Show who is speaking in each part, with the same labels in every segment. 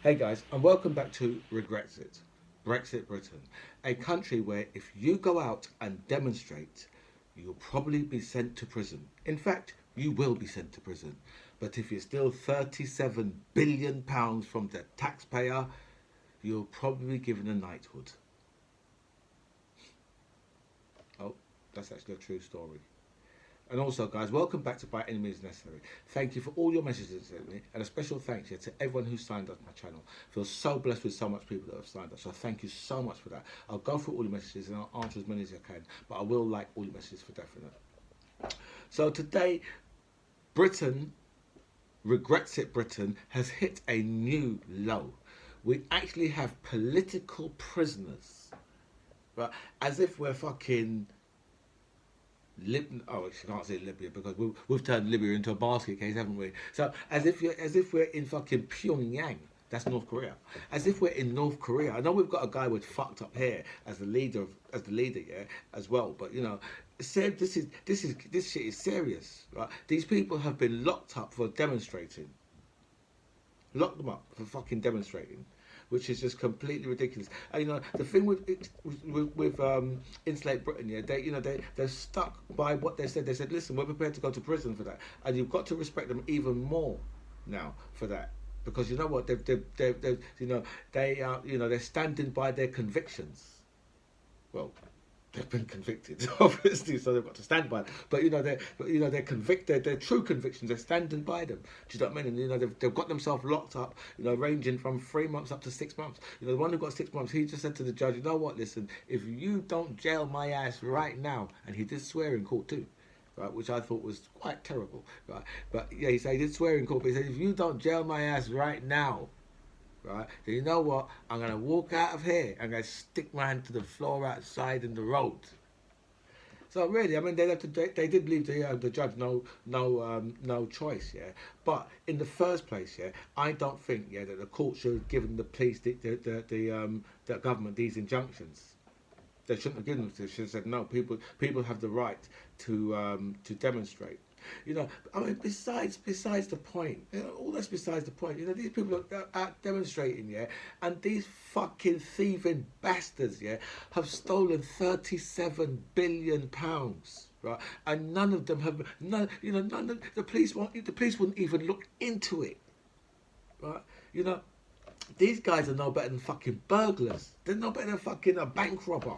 Speaker 1: Hey guys, and welcome back to Regretsit, Brexit Britain, a country where if you go out and demonstrate, you'll probably be sent to prison. In fact, you will be sent to prison. But if you steal £37 billion from the taxpayer, you'll probably be given a knighthood. Oh, that's actually a true story. And also, guys, welcome back to By Any Means Necessary. Thank you for all your messages sent me, and a special thanks here to everyone who signed up to my channel. I feel so blessed with so much people that have signed up, so thank you so much for that. I'll go through all your messages and I'll answer as many as I can, but I will like all your messages for definite. So today, Britain, Regrets It Britain, has hit a new low. We actually have political prisoners, right? As if we're fucking I can't say Libya because we've turned Libya into a basket case, haven't we? So as if we're in fucking Pyongyang. That's North Korea. As if we're in North Korea. I know we've got a guy with fucked up hair as the leader, yeah, as well. But you know, this shit is serious, right? These people have been locked up for demonstrating. Lock them up for fucking demonstrating, which is just completely ridiculous. And you know the thing with Insolate Britain, yeah, they're stuck by what they said. They said, listen, we're prepared to go to prison for that, and you've got to respect them even more now for that. Because you know what they've they are they're standing by their convictions. Well, they've been convicted, obviously, so they've got to stand by it. But they're convicted. They're true convictions. They're standing by them. Do you know what I mean? And they've got themselves locked up. Ranging from 3 months up to 6 months. The one who got 6 months, he just said to the judge, you know what? Listen, if you don't jail my ass right now, and he did swear in court too. Right, which I thought was quite terrible, right? But yeah, he did swear in court. But he said, if you don't jail my ass right now, right? So you know what? I'm gonna walk out of here. I'm gonna stick my hand to the floor outside in the road. So really, I mean, they did leave the judge no choice, yeah. But in the first place, yeah, I don't think that the court should have given the police the government these injunctions. They shouldn't have given them. They should have said no. People have the right to demonstrate. I mean, besides the point. All that's besides the point. These people are out demonstrating, yeah, and these fucking thieving bastards, yeah, have stolen £37 billion, right? And none of them have none of the police wouldn't even look into it, right? You know, these guys are no better than fucking burglars. They're no better than fucking a bank robber.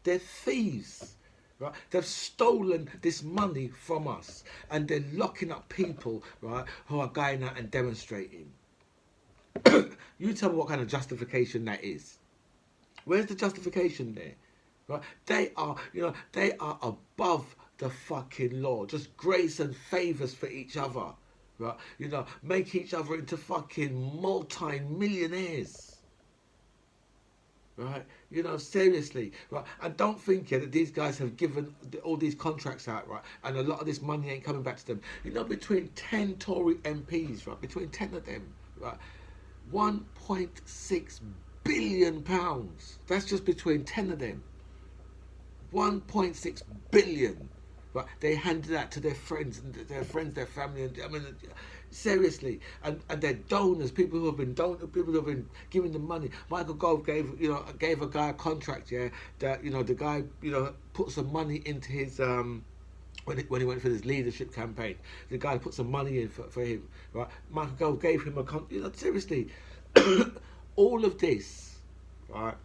Speaker 1: They're thieves. Right? They've stolen this money from us and they're locking up people, right, who are going out and demonstrating. You tell me what kind of justification that is. Where's the justification there? Right? They are above the fucking law. Just grace and favours for each other. Right? Make each other into fucking multi-millionaires. Right, seriously, right, and don't think that these guys have given all these contracts out, right, and a lot of this money ain't coming back to them. Between 10 Tory MPs, right, between 10 of them, right, £1.6 billion. That's just between 10 of them. 1.6 billion. Right, they handed that to their friends, their family, and I mean, seriously, and their donors, people who have been giving them money. Michael Gove gave a guy a contract, yeah, that the guy put some money into his when he went for his leadership campaign. The guy put some money in for him, right? Michael Gove gave him seriously, all of this, right?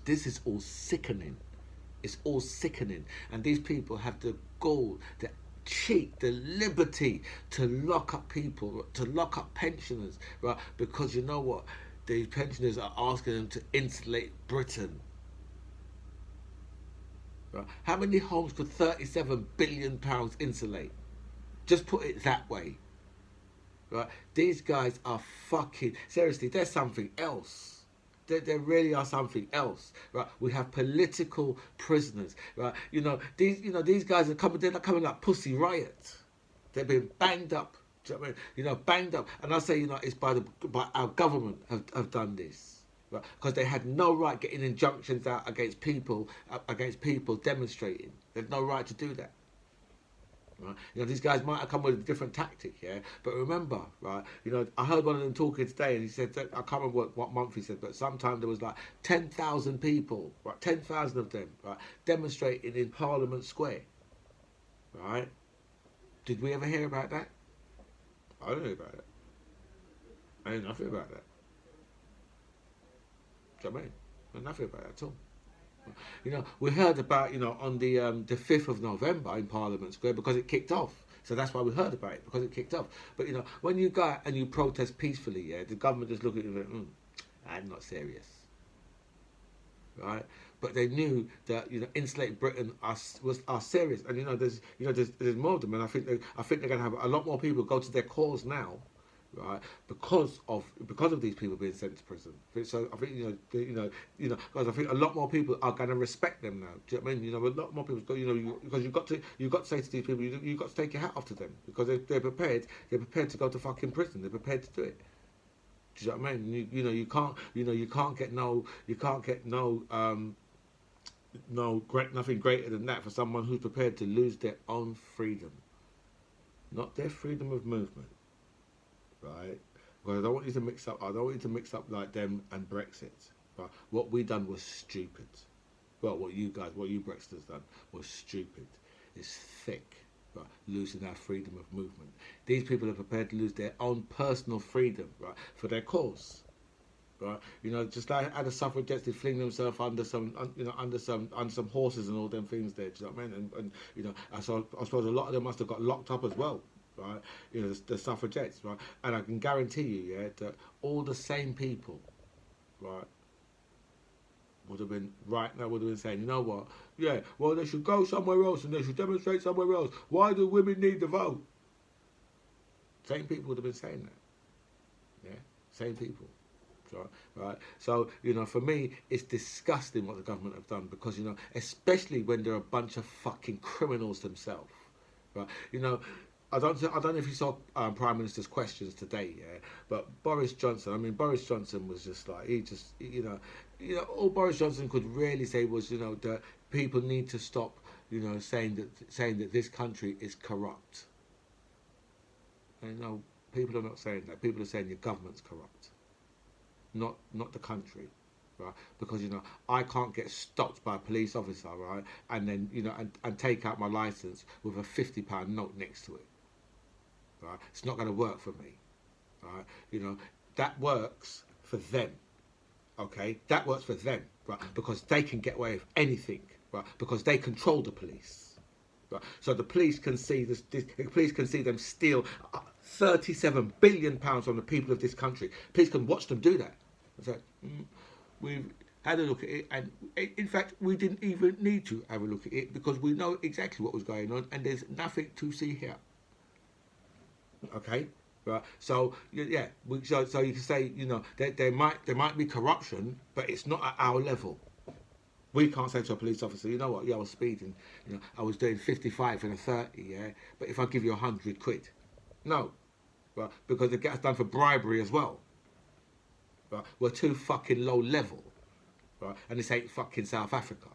Speaker 1: This is all sickening. It's all sickening, and these people have the gall, the cheek, the liberty to lock up people, to lock up pensioners, right? Because you know what? The pensioners are asking them to insulate Britain. Right? How many homes could £37 billion insulate? Just put it that way. Right? These guys are fucking seriously. There's something else. There really are something else, right? We have political prisoners, right? These guys are coming. They're not coming like Pussy Riot. They've been banged up. Do you know what I mean? Banged up. And I say, it's by our government have done this, right? Because they had no right getting injunctions out against people demonstrating. They had no right to do that. Right? These guys might have come with a different tactic, yeah. But remember, right? I heard one of them talking today, and he said that, I can't remember what month he said, but sometime there was like 10,000 people, right? 10,000 of them, right, demonstrating in Parliament Square, right? Did we ever hear about that? I don't hear about it. I know nothing about that. Do you know what I mean? I know nothing about that at all. We heard about, on the 5th of November in Parliament Square because it kicked off. So that's why we heard about it, because it kicked off. But, when you go out and you protest peacefully, yeah, the government just look at you and I'm not serious. Right? But they knew that, Insolate Britain are serious. And, there's more of them. And I think they're going to have a lot more people go to their cause now, right? Because of these people being sent to prison. So I think because I think a lot more people are going to respect them now. Do you know what I mean? A lot more people, because you've got to say to these people, you've got to take your hat off to them because they're prepared. They're prepared to go to fucking prison. They're prepared to do it. Do you know what I mean? You can't get nothing greater than that for someone who's prepared to lose their own freedom, not their freedom of movement. Right? Because I don't want you to mix up. I don't want you to mix up like them and Brexit. Right? What we done was stupid. Well, what you Brexiters done was stupid. It's thick. Right? Losing our freedom of movement. These people are prepared to lose their own personal freedom, right, for their cause. Right? Just like how the suffragettes did fling themselves under some horses and all them things there. Do you know what I mean? And I suppose a lot of them must have got locked up as well. Right, the suffragettes, right, and I can guarantee you, yeah, that all the same people, right, would have been saying, you know what, yeah, well they should go somewhere else and they should demonstrate somewhere else. Why do women need the vote? Same people would have been saying that, yeah, same people. Right, so for me, it's disgusting what the government have done because especially when they're a bunch of fucking criminals themselves, right? I don't know if you saw Prime Minister's questions today, yeah. But Boris Johnson, Boris Johnson was just like all Boris Johnson could really say was that people need to stop saying that this country is corrupt. And people are not saying that. People are saying your government's corrupt, not the country. Right? Because I can't get stopped by a police officer, right, and then and take out my license with a £50 note next to it. Right? It's not going to work for me. Right? That works for them. Okay, that works for them, right? Because they can get away with anything, right? Because they control the police. Right? So the police can see this. The police can see them steal £37 billion from the people of this country. Police can watch them do that. So we've had a look at it, and in fact, we didn't even need to have a look at it because we know exactly what was going on, and there's nothing to see here. Okay, right. So yeah, so you can say there might be corruption, but it's not at our level. We can't say to a police officer, you know what? Yeah, I was speeding. I was doing 55 and a 30. Yeah, but if I give you £100, no, right? Because it gets done for bribery as well. Right? We're too fucking low level, right? And this ain't fucking South Africa.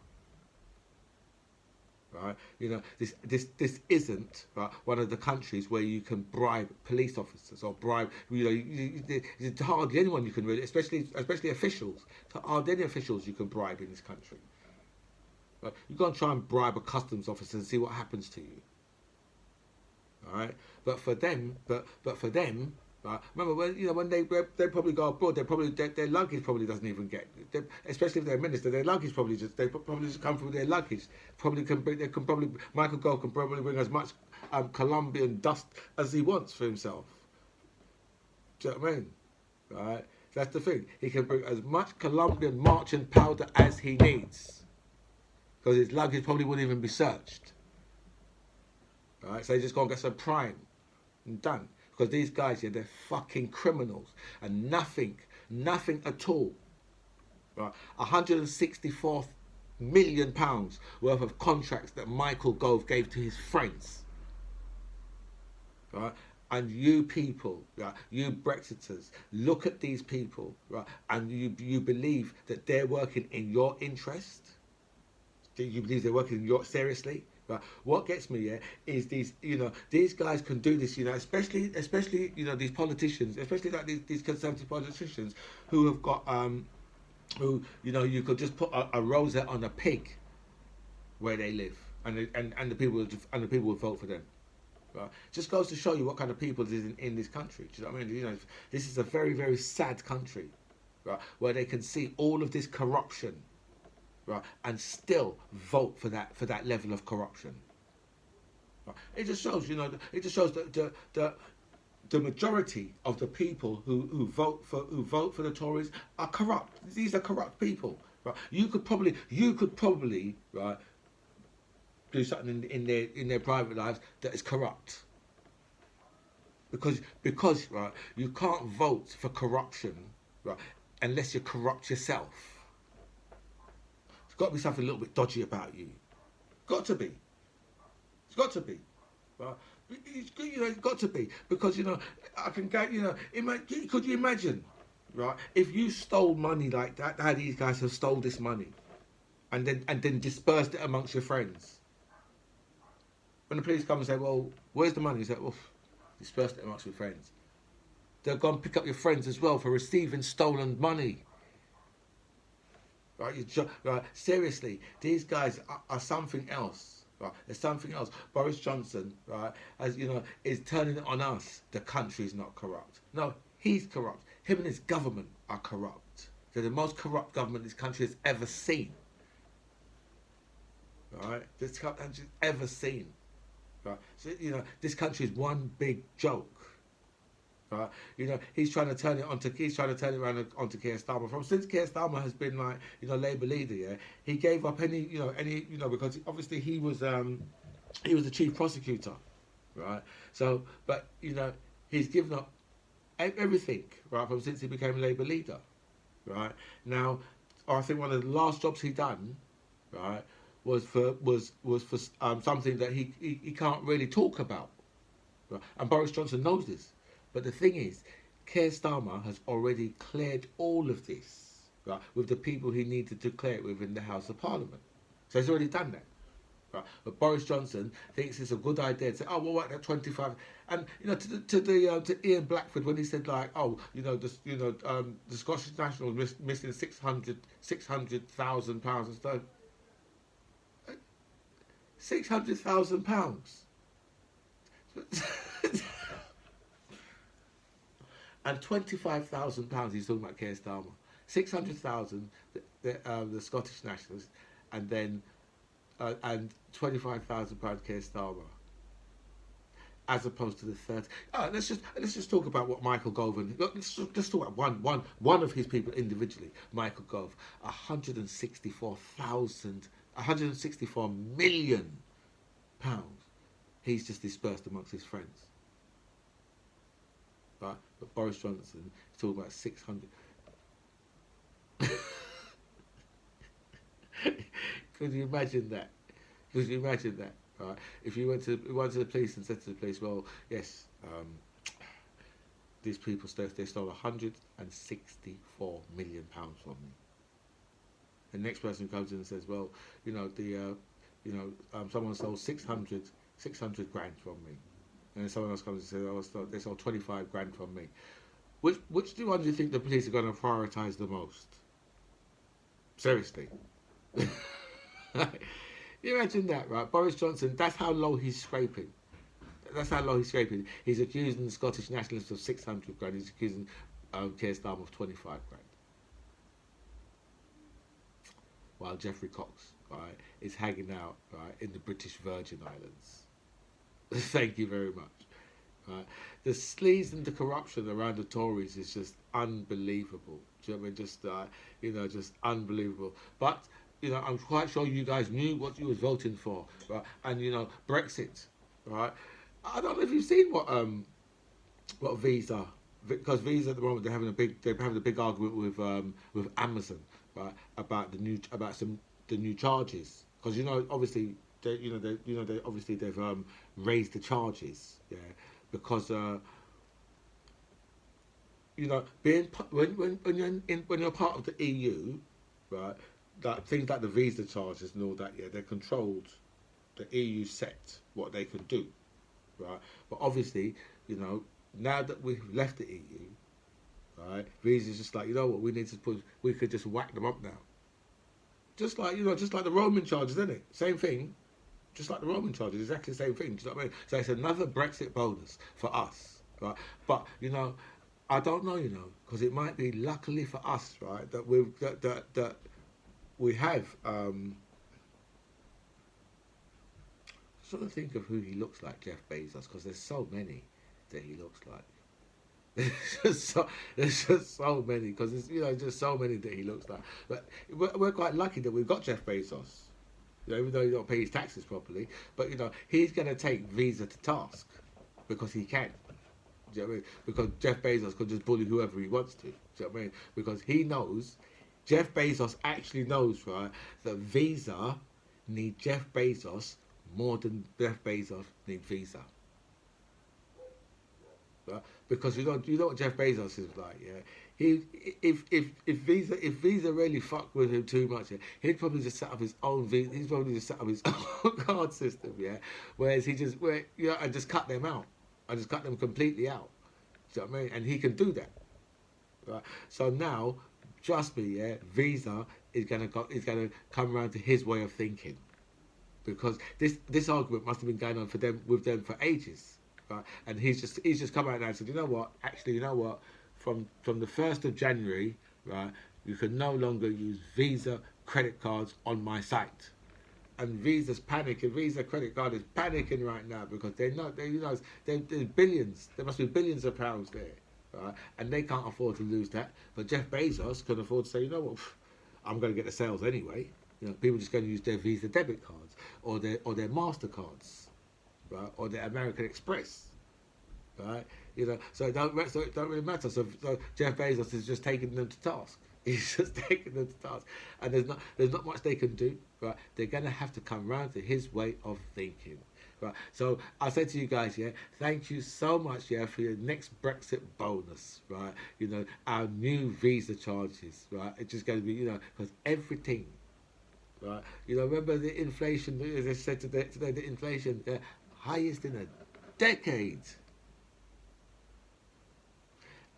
Speaker 1: Right, this isn't right, one of the countries where you can bribe police officers or bribe. It's hardly anyone you can really, especially officials. Hardly any officials you can bribe in this country. Right, you go and try and bribe a customs officer and see what happens to you. All right, but for them, right, remember when they probably go abroad, their luggage probably doesn't even get, especially if they're a minister, their luggage probably just come through their luggage. Michael Gove can probably bring as much Colombian dust as he wants for himself. Do you know what I mean? Right, that's the thing. He can bring as much Colombian marching powder as he needs because his luggage probably wouldn't even be searched. Right, so he just go and get some prime and done. Because these guys, yeah, they're fucking criminals. And nothing at all. Right? £164 million worth of contracts that Michael Gove gave to his friends. Right? And you people, right, you Brexiters, look at these people, right, and you believe that they're working in your interest? Do you believe they're working seriously? Right. What gets me, yeah, is these, these guys can do this, especially, these politicians, especially like these conservative politicians who have got, who, you could just put a rosette on a pig where they live, and the people would vote for them. Right. Just goes to show you what kind of people is in this country. Do you know what I mean? This is a very, very sad country, right, where they can see all of this corruption, right, and still vote for that level of corruption. Right. It just shows, it just shows that the majority of the people who vote for the Tories are corrupt. These are corrupt people. Right. You could probably right do something in their private lives that is corrupt. Because right, you can't vote for corruption, right, unless you're corrupt yourself. There's got to be something a little bit dodgy about you. Got to be. It's got to be. Right? It's got to be, because I can get could you imagine, right, if you stole money like that, how these guys have stole this money, and then dispersed it amongst your friends. When the police come and say, "Well, where's the money?" You say, "Well, dispersed it amongst your friends." They'll go and pick up your friends as well for receiving stolen money. Right? Right? Seriously, these guys are something else. Right? There's something else. Boris Johnson, right, is turning it on us. The country is not corrupt. No, he's corrupt. Him and his government are corrupt. They're the most corrupt government this country has ever seen. Right? This country has ever seen. Right? So, this country is one big joke. Right? He's trying to turn it around onto Keir Starmer. Since Keir Starmer has been like, Labour leader, yeah, he gave up any, because obviously he was the chief prosecutor, right? So, but he's given up everything, right, from since he became Labour leader, right? Now, I think one of the last jobs he done, right, was for something that he can't really talk about, right? And Boris Johnson knows this. But the thing is, Keir Starmer has already cleared all of this, right, with the people he needed to clear it with in the House of Parliament. So he's already done that. Right? But Boris Johnson thinks it's a good idea to say, "Oh, well, what, that 25," and to Ian Blackford, when he said like, "Oh, the Scottish Nationals missing £600,000 and stuff." £600,000. And £25,000 he's talking about Keir Starmer. 600,000 the Scottish Nationals, and then and £25,000 Keir Starmer, as opposed to the 30. Let's just talk about what Michael Gove, and let's talk about one of his people individually. Michael Gove, 164 million pounds. He's just dispersed amongst his friends. Right? But Boris Johnson is talking about 600. Could you imagine that? Could you imagine that? Right? If you went to the police and said to the police, "Well, yes, these people they stole 164 million pounds from me." The next person comes in and says, "Well, someone stole 600 grand from me." And then someone else comes and says, "Oh, they stole 25 grand from me." Which one do you think the police are going to prioritise the most? Seriously. You imagine that, right? Boris Johnson, that's how low he's scraping. He's accusing the Scottish Nationalists of 600 grand. He's accusing Keir Starmer of 25 grand. While Geoffrey Cox, right, is hanging out, right, in the British Virgin Islands. Thank you very much. Right. The sleaze and the corruption around the Tories is just unbelievable. Do you know what I mean? Just unbelievable. But I'm quite sure you guys knew what you was voting for, right? And Brexit, right? I don't know if you've seen what Visa, because Visa at the moment they're having a big argument with Amazon, right, about the new charges, because obviously they've raised the charges, yeah, because when you're part of the EU, right, that things like the visa charges and all that, yeah, they're controlled the EU set what they can do, right? But obviously, you know, now that we've left the EU, right, Visa's just like, you know what, we could just whack them up now. Just like, you know, just like the Roman charges, isn't it? Same thing, just like the Roman charges, exactly the same thing. Do you know what I mean? So it's another Brexit bonus for us, right? But, you know, I don't know, you know, because it might be luckily for us, right, that we have, sort of think of who he looks like, Jeff Bezos, because there's so many that he looks like. There's just so many, because there's, you know, just so many that he looks like. But we're quite lucky that we've got Jeff Bezos, you know, even though he don't pay his taxes properly. But, you know, he's going to take Visa to task because he can. Do you know what I mean? Because Jeff Bezos could just bully whoever he wants to. Do you know what I mean? Because he knows, Jeff Bezos actually knows, right, that Visa need Jeff Bezos more than Jeff Bezos need Visa. Right? Because you know what Jeff Bezos is like, yeah. He if Visa really fucked with him too much, yeah, he'd probably just set up his own Visa. He's probably just set up his own card system, yeah. Whereas and just cut them out. I just cut them completely out. Do you know what I mean? And he can do that. Right? So now, trust me, yeah, Visa is gonna come around to his way of thinking. Because this argument must have been going on with them for ages. Right? And he's just come out now and said, you know what, actually, you know what, from the 1st of January, right, you can no longer use Visa credit cards on my site. And Visa's panicking. Visa credit card is panicking right now because there's billions. There must be billions of pounds there, right? And they can't afford to lose that. But Jeff Bezos can afford to say, you know what, I'm going to get the sales anyway. You know, people are just going to use their Visa debit cards or their Mastercards, right, or their American Express, right? You know, so it don't really matter. So Jeff Bezos is just taking them to task. He's just taking them to task, and there's not much they can do. Right? They're gonna have to come round to his way of thinking. Right? So I say to you guys, yeah, thank you so much, yeah, for your next Brexit bonus. Right? You know, our new Visa charges. Right? It's just going to be, you know, because everything. Right? You know, remember the inflation? As I said today, the inflation highest in a decade.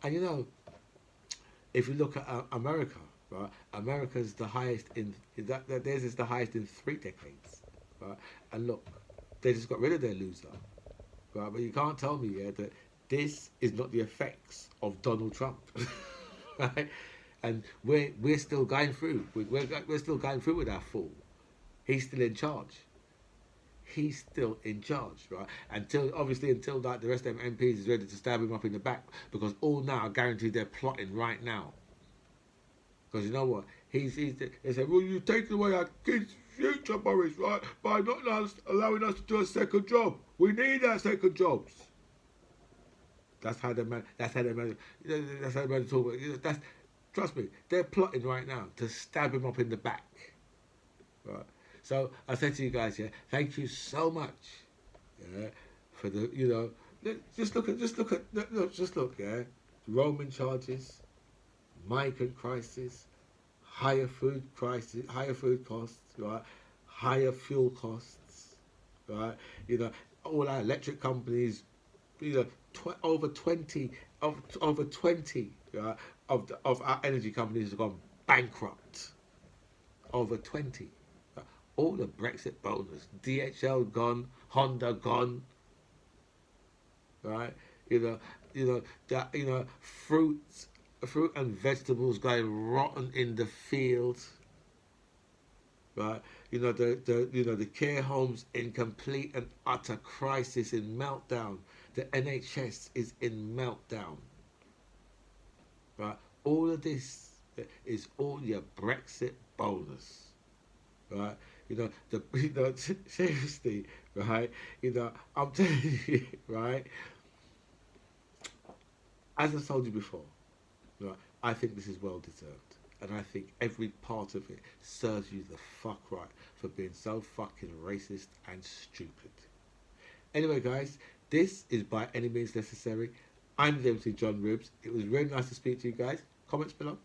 Speaker 1: And you know, if you look at America, right, America's the highest theirs is the highest in 3 decades, right? And look, they just got rid of their loser, right? But you can't tell me, yeah, that this is not the effects of Donald Trump, right? And we're still going through. We're still going through with our fool. He's still in charge. He's still in charge, right? Until like the rest of them MPs is ready to stab him up in the back, because all now are guaranteed they're plotting right now. Because you know what? They say, well, you're taking away our kids' future, Boris, right? By not allowing us to do a second job. We need our second jobs. That's how they man. That's how they man. That's how they man talk about. Trust me, they're plotting right now to stab him up in the back, right? So I say to you guys, yeah, thank you so much, yeah, for the, you know, just look, yeah, Roman charges, migrant crisis, higher food costs, right, higher fuel costs, right, you know, all our electric companies, you know, over 20, right, of our energy companies have gone bankrupt, over 20. All the Brexit bonus, DHL gone, Honda gone, right? You know, fruit and vegetables going rotten in the fields, right? You know, the care homes in complete and utter crisis, in meltdown. The NHS is in meltdown, right? All of this is all your Brexit bonus, right? Seriously, right? You know, I'm telling you, right? As I told you before, right? I think this is well deserved, and I think every part of it serves you the fuck right for being so fucking racist and stupid. Anyway, guys, this is By Any Means Necessary. I'm the MC John Ribs. It was really nice to speak to you guys. Comments below.